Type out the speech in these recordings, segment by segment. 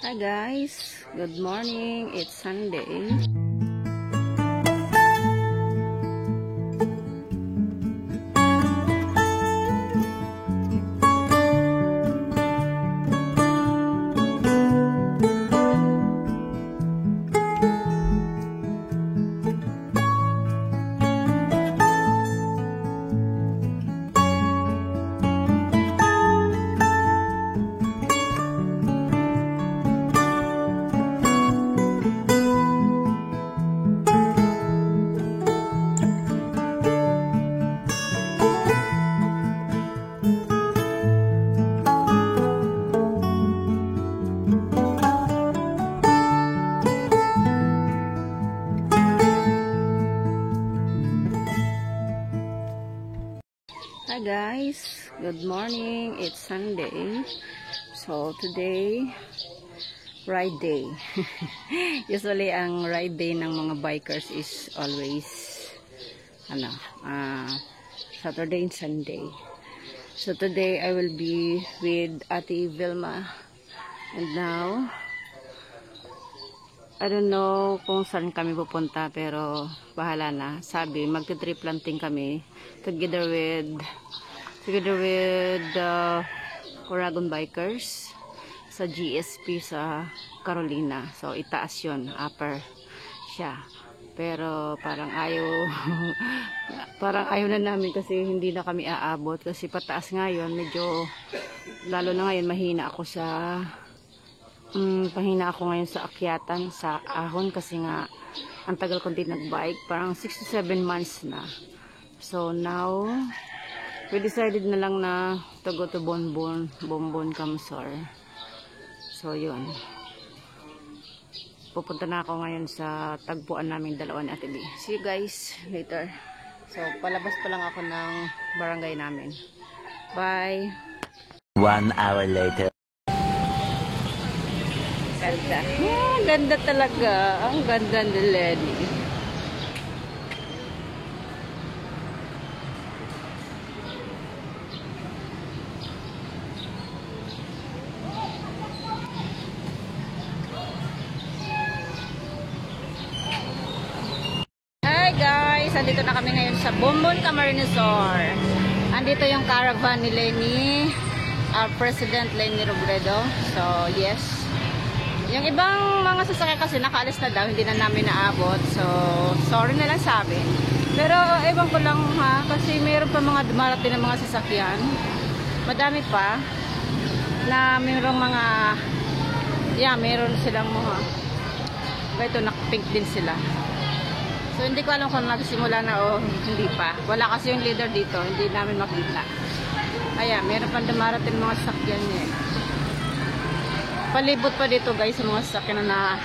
Hi guys, good morning. It's Sunday. Hi guys, good morning. It's Sunday. So today, ride day. Usually ang ride day ng mga bikers is always Saturday and Sunday. So today I will be with Ate Vilma. And now I don't know kung saan kami pupunta, pero bahala na. Sabi, magti-tree planting kami together with Oragon Bikers sa GSP sa Carolina. So itaas yun, upper siya. Pero parang ayaw na namin kasi hindi na kami aabot kasi pataas ngayon. Medyo lalo na ngayon mahina ako ngayon sa akyatan sa ahon kasi nga ang tagal kong din nagbike, parang 6 to 7 months na. So now we decided na lang na to go to Bonbon Kamsor. So yun, pupunta na ako ngayon sa tagpuan naming dalawa ni Ate B. See you guys later. So palabas pa lang ako ng barangay namin. Bye. 1 hour later. Ganda. Ganda talaga. Ang ganda ni Lenny. Hi guys! Andito na kami ngayon sa Bonbon Kamsor. Andito yung caravan ni Lenny. Our President Lenny Robredo. So yes. Yung ibang mga sasakyan kasi nakaalis na daw, hindi na namin naabot. So, sorry na lang sa amin. Pero, ewan ko lang ha, kasi mayroon pa mga dumarating ng mga sasakyan. Madami pa. Na mayroong mga, mayroon silang mga, ito, nakapink din sila. So, hindi ko alam kung nagsimula na o hindi pa. Wala kasi yung leader dito, hindi namin makita. Ayan, mayroon pa dumarating mga sasakyan niya. Palibot pa dito guys sa mga sasakyan na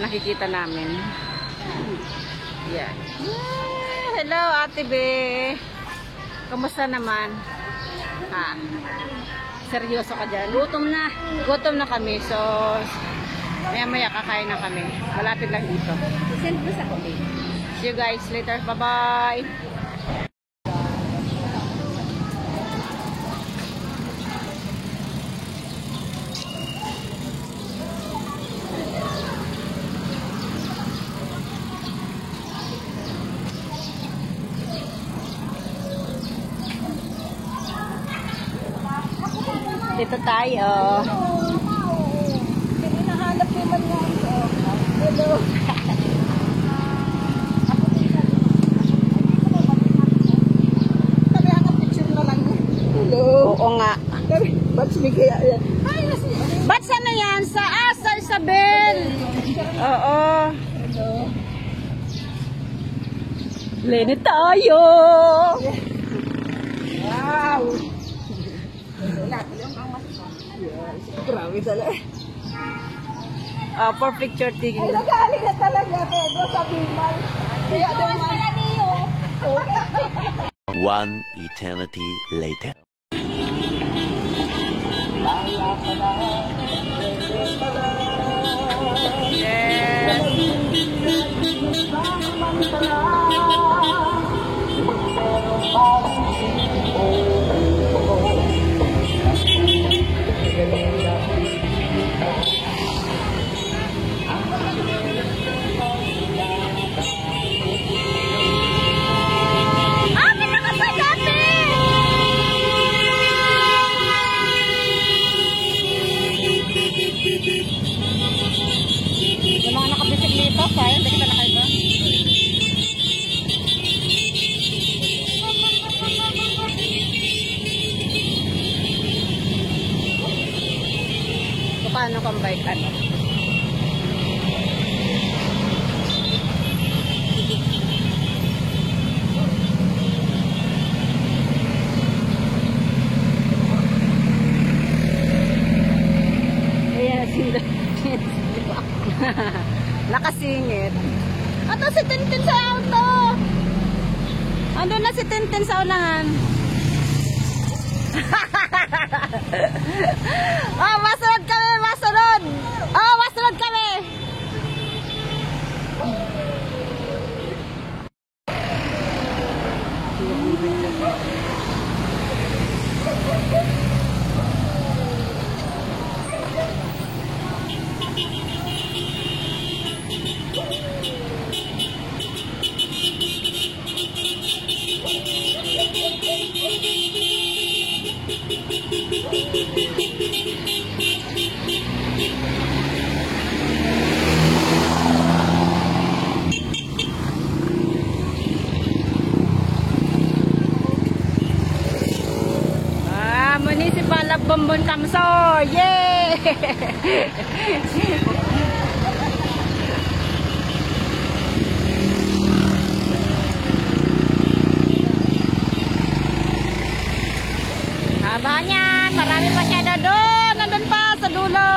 nakikita namin. Yan. Hello Ate B. Kamusta naman? Seryoso ka dyan? Gutom na kami. So maya kakain na kami. Malapit lang dito. Send mo sa kami. See you guys later. Bye bye. Dito tayo. Hinahanap naman nga ito. Hello. Sabi hanap picture na lang. Hello. Oo nga. Bats may kaya yan. Bats ano yan? Sa Isabel. Oo. Hello. Lenny tayo. Wow. Grabe talaga. For picture taking. Ay, nagaling na talaga, Pedro, sa Bimal. Kaya naman. 1 eternity later. Yes. pang bike ano. Ayan, nakasingit. Ato si Tintin sa auto. Andun na si Tintin sa unahan. Oh, masunod kami, masunod. Oh, masunod kami. Municipal of Bombon Camsor. Yay! Haba niyan. Marami pa siya na doon. Nandun pa sa dulo.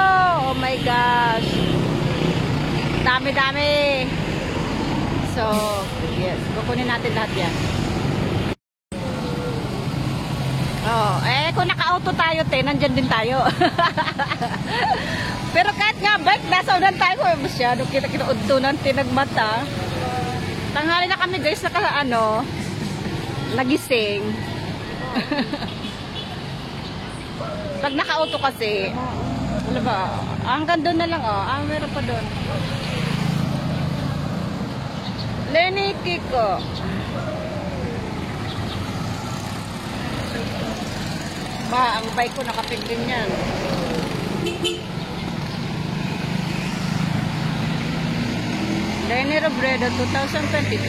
Oh my gosh. Dami-dami. So, yes. Kukunin natin lahat yan. Oh, kung naka-auto tayo, nandyan din tayo. Pero kahit nga bike, nasa unan tayo. Masyado kita-kita-untunan, tinagmata. Tanghali na kami guys, nagising. Pag naka-auto kasi, ano ba, hanggang doon na lang, meron pa doon. Lenny Kiko. Ba, ang bike ko nakapig din yan. Lenny Robredo 2022.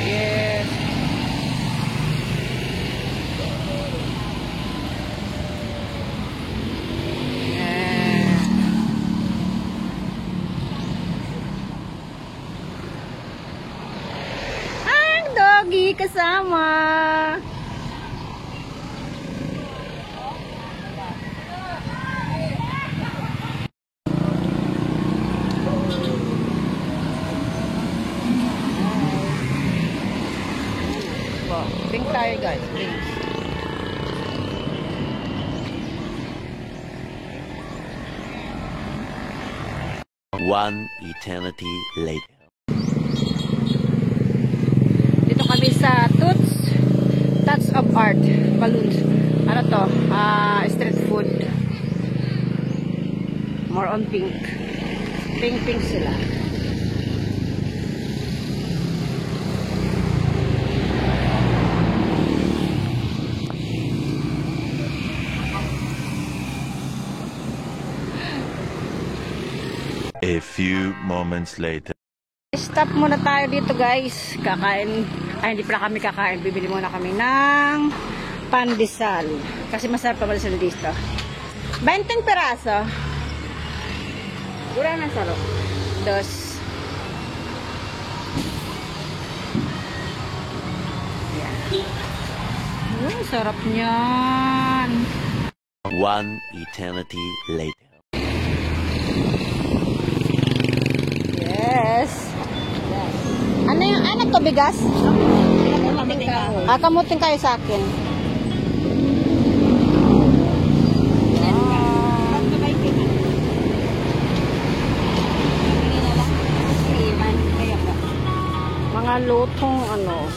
Yes. Ang doggy kasama. Drink tayo guys, drinks. One eternity later. Dito kami sa Touch of Art, Balloons. Ano to? Street food. More on pink. Pink sila. A few moments later. Stop muna tayo dito guys. Kakain. Ay, hindi pala kami kakain. Bibili muna kami ng pandesal. Kasi masarap pa pandesal dito. 20 peraso. Wala na saro. Dos. Yan. Sarap niyan. One eternity later. Yes. Ano yung, ano to, bigas? Kamutin kayo sa akin. Mga lutong,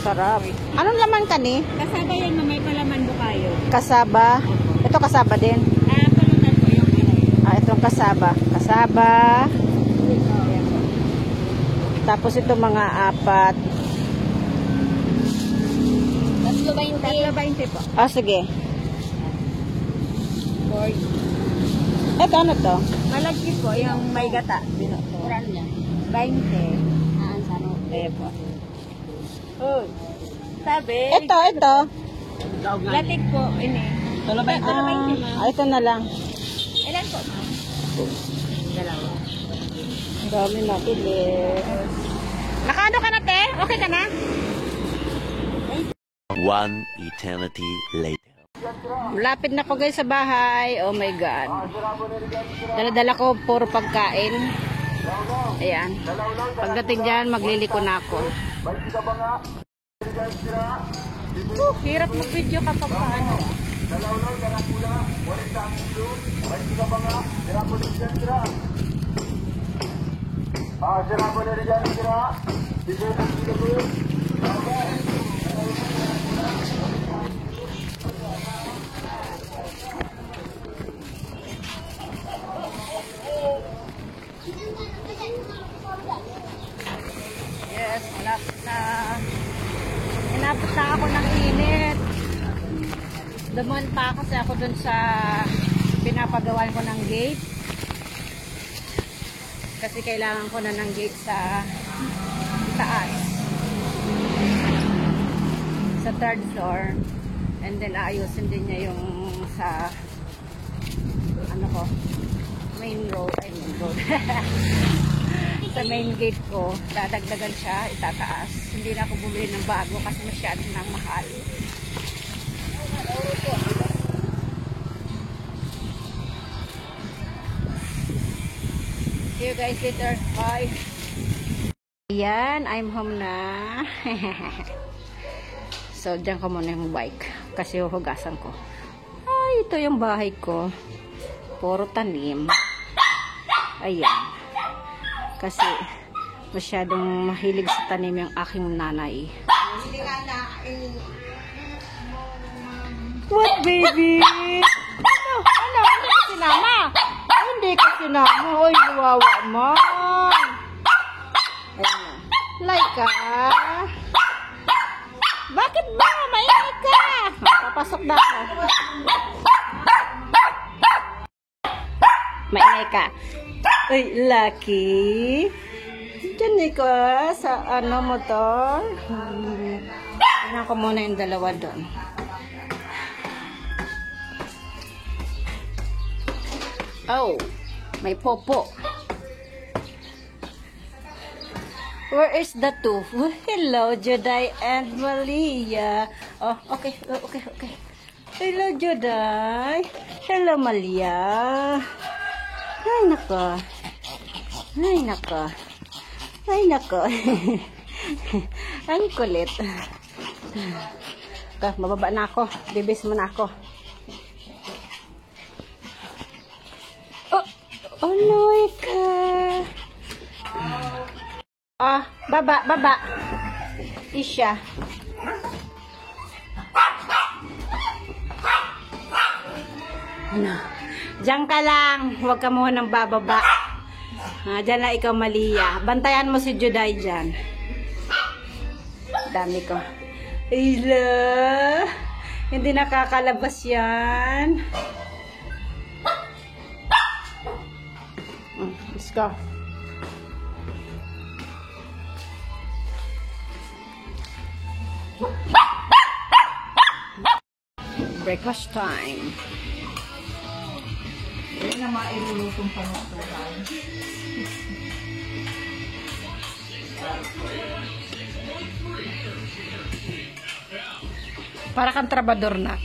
sarap. Anong laman ka ni? Kasaba yan, may palaman bukayo. Kasaba. Ito kasaba din. Pulutan po yung Itong kasaba. Kasaba. Tapos ito mga apat. 320 po. Sige. 40. Ito ano to? Malagki po, yung may gata. Kuran niya. 20. Sano? Po. Oh. Sabi. Ito. Latik po, ini. Ito Ito na lang. Ilan po? Dalawa. Ang dami nabili. Nakaano ka na, te? Okay ka na? One eternity later. Malapit na ko guys sa bahay. Oh my God. Dala-dala ko puro pagkain. Ayan. Pagdating dyan, magliliko na ako. Hirap mag-video kapag paano. Yes, malapit na. Inabot na ako ng init. Dumaan pa kasi ako dun sa pinapagawan ko ng gate. Kasi kailangan ko na ng gate sa taas. Sa third floor. And then aayusin din niya yung sa ano ko, main road. Sa main gate ko, dadagdagan siya, itataas. Hindi na ako bumili ng bago kasi masyado nang mahal. See you guys later. Bye. Ayan, I'm home na. So, dyan ko muna yung bike kasi huhugasan ko. Ay, ito yung bahay ko. Puro tanim. Ayan. Kasi masyadong mahilig sa tanim yung aking nanay. What, baby? Ano? Hindi ka sinama? Hindi ka sinama. Uy, wawa man. Ayan na. Laika. Bakit ba? Mainit ka. Papasok na ako. Mainit ka. Uy, Lucky. Diyan ko sa ano motor. Tingnan ko muna yung dalawa doon. Oh, may popo. Where is the two? Hello, Juday and Malia. Oh, okay. Hello, Juday. Hello, Malia. Ay, nako. Ang kulit. Mababa na ako. Bibis mo na ako. Oh, Loika. Baba. Isha. Ano? Diyan ka lang. Huwag ka muna ng bababa. Diyan na ikaw, Malia. Bantayan mo si Juday dyan. Dami ko. Ila. Hindi nakakalabas yan. Let's go. Breakfast time. Hindi na mailulutong panutulan. Para kang trabador, nak.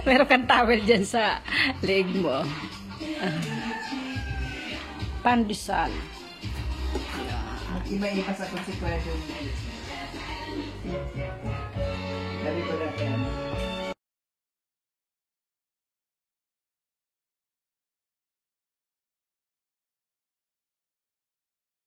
Meron kang towel dyan sa leg mo. Pandesal. Iba-iba sa konsekwensya. Sabi ko lang yan.